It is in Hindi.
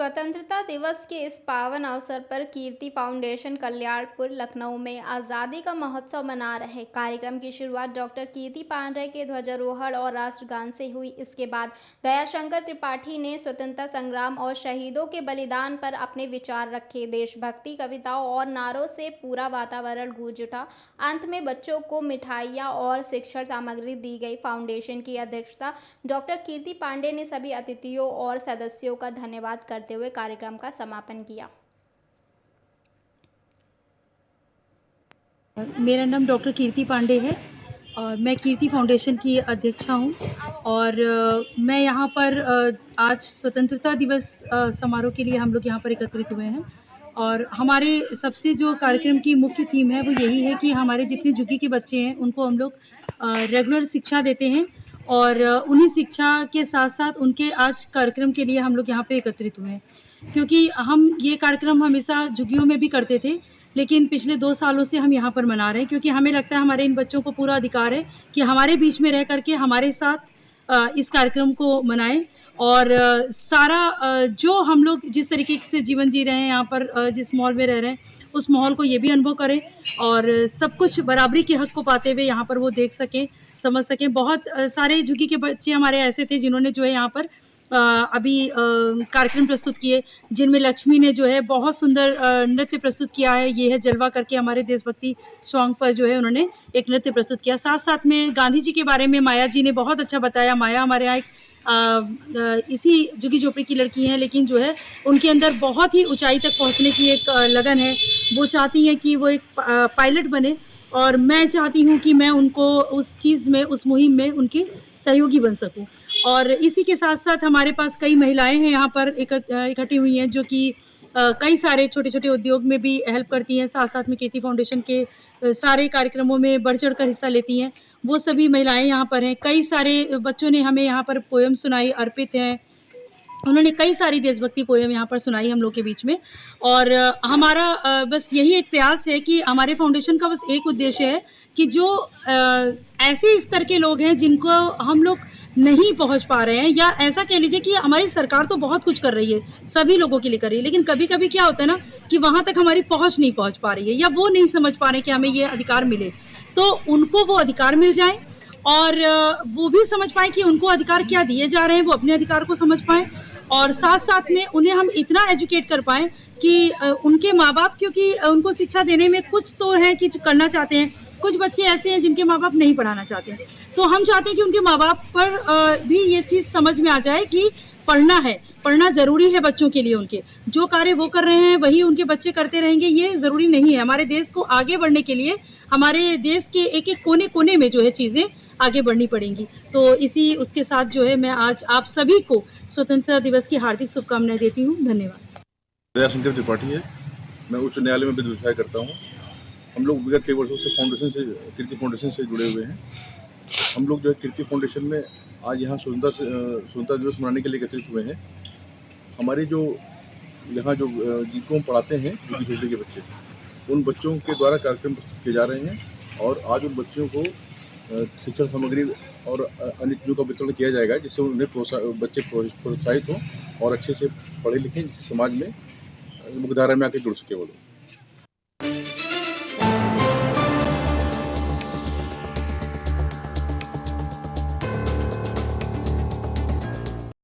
स्वतंत्रता दिवस के इस पावन अवसर पर कीर्ति फाउंडेशन कल्याणपुर लखनऊ में आज़ादी का महोत्सव मना रहे। कार्यक्रम की शुरुआत डॉक्टर कीर्ति पांडेय के ध्वजारोहण और राष्ट्रगान से हुई। इसके बाद दयाशंकर त्रिपाठी ने स्वतंत्रता संग्राम और शहीदों के बलिदान पर अपने विचार रखे। देशभक्ति कविताओं और नारों से पूरा वातावरण गूंज उठा। अंत में बच्चों को मिठाइयाँ और शिक्षण सामग्री दी गई। फाउंडेशन की अध्यक्षता डॉक्टर कीर्ति पांडेय ने सभी अतिथियों और सदस्यों का धन्यवाद करते हुए कार्यक्रम का समापन किया। मेरा नाम डॉक्टर कीर्ति पांडेय है और मैं कीर्ति फाउंडेशन की अध्यक्षा हूँ और मैं यहाँ पर आज स्वतंत्रता दिवस समारोह के लिए हम लोग यहाँ पर एकत्रित हुए हैं और हमारे सबसे जो कार्यक्रम की मुख्य थीम है वो यही है कि हमारे जितने झुग्गी के बच्चे हैं उनको हम लोग रेगुलर शिक्षा देते हैं और उन्हीं शिक्षा के साथ साथ उनके आज कार्यक्रम के लिए हम लोग यहाँ पे एकत्रित हुए हैं, क्योंकि हम ये कार्यक्रम हमेशा झुग्गियों में भी करते थे, लेकिन पिछले 2 सालों से हम यहाँ पर मना रहे हैं क्योंकि हमें लगता है हमारे इन बच्चों को पूरा अधिकार है कि हमारे बीच में रह करके हमारे साथ इस कार्यक्रम को मनाएं और सारा जो हम लोग जिस तरीके से जीवन जी रहे हैं यहाँ पर, जिस माहौल में रह रहे हैं उस माहौल को ये भी अनुभव करें और सब कुछ बराबरी के हक को पाते हुए यहाँ पर वो देख सकें, समझ सकें। बहुत सारे झुग्गी के बच्चे हमारे ऐसे थे जिन्होंने जो है यहाँ पर अभी कार्यक्रम प्रस्तुत किए, जिनमें लक्ष्मी ने जो है बहुत सुंदर नृत्य प्रस्तुत किया है। ये है जलवा करके हमारे देशभक्ति सॉन्ग पर जो है उन्होंने एक नृत्य प्रस्तुत किया। साथ साथ में गांधी जी के बारे में माया जी ने बहुत अच्छा बताया। माया हमारे यहाँ एक इसी झुग्गी झोपड़ी की लड़की हैं, लेकिन जो है उनके अंदर बहुत ही ऊंचाई तक पहुंचने की एक लगन है। वो चाहती हैं कि वो एक पायलट बने और मैं चाहती हूँ कि मैं उनको उस चीज़ में, उस मुहिम में उनके सहयोगी बन सकूँ। और इसी के साथ साथ हमारे पास कई महिलाएं हैं यहाँ पर इकट्ठी हुई हैं जो कि कई सारे छोटे छोटे उद्योग में भी हेल्प करती हैं। साथ साथ में कीर्ति फाउंडेशन के सारे कार्यक्रमों में बढ़ चढ़ कर हिस्सा लेती हैं। वो सभी महिलाएं यहाँ पर हैं। कई सारे बच्चों ने हमें यहाँ पर पोएम सुनाई, अर्पित हैं, उन्होंने कई सारी देशभक्ति पोएम यहाँ पर सुनाई हम लोग के बीच में। और हमारा बस यही एक प्रयास है कि हमारे फाउंडेशन का बस एक उद्देश्य है कि जो ऐसे स्तर के लोग हैं जिनको हम लोग नहीं पहुंच पा रहे हैं, या ऐसा कह लीजिए कि हमारी सरकार तो बहुत कुछ कर रही है, सभी लोगों के लिए कर रही है, लेकिन कभी कभी क्या होता है ना कि वहाँ तक हमारी पहुँच नहीं पहुँच पा रही है या वो नहीं समझ पा रहे कि हमें ये अधिकार मिले, तो उनको वो अधिकार मिल जाए और वो भी समझ पाएँ कि उनको अधिकार क्या दिए जा रहे हैं, वो अपने अधिकार को समझ पाएँ और साथ साथ में उन्हें हम इतना एजुकेट कर पाएँ कि उनके माँ बाप, क्योंकि उनको शिक्षा देने में कुछ तो है कि करना चाहते हैं, कुछ बच्चे ऐसे हैं जिनके माँ बाप नहीं पढ़ाना चाहते हैं, तो हम चाहते हैं कि उनके माँ बाप पर भी ये चीज़ समझ में आ जाए कि पढ़ना है, पढ़ना ज़रूरी है बच्चों के लिए। उनके जो कार्य वो कर रहे हैं वही उनके बच्चे करते रहेंगे, ये ज़रूरी नहीं है। हमारे देश को आगे बढ़ने के लिए हमारे देश के एक एक कोने कोने में जो है चीज़ें आगे बढ़नी पड़ेंगी। तो इसी उसके साथ जो है मैं आज आप सभी को स्वतंत्रता दिवस की हार्दिक शुभकामनाएं देती हूँ। धन्यवाद। दयाशंकर त्रिपाठी है, मैं उच्च न्यायालय में विधि व्यवसाय करता हूँ। हम लोग विगत कई वर्षों से कीर्ति फाउंडेशन से जुड़े हुए हैं। हम लोग जो है कीर्ति फाउंडेशन में आज यहाँ स्वतंत्रता दिवस मनाने के लिए एकत्रित हुए हैं। हमारी जो यहाँ जो जिनको हम पढ़ाते हैं झुग्गी झोपड़ी के बच्चे, उन बच्चों के द्वारा कार्यक्रम प्रस्तुत किए जा रहे हैं और आज उन बच्चों को शिक्षण सामग्री और अन्य चीज़ों का वितरण किया जाएगा, जिससे उन्हें बच्चे प्रोत्साहित हों और अच्छे से पढ़े लिखें, जिससे समाज में मुख्यधारा में आके जुड़ सके वो लोग।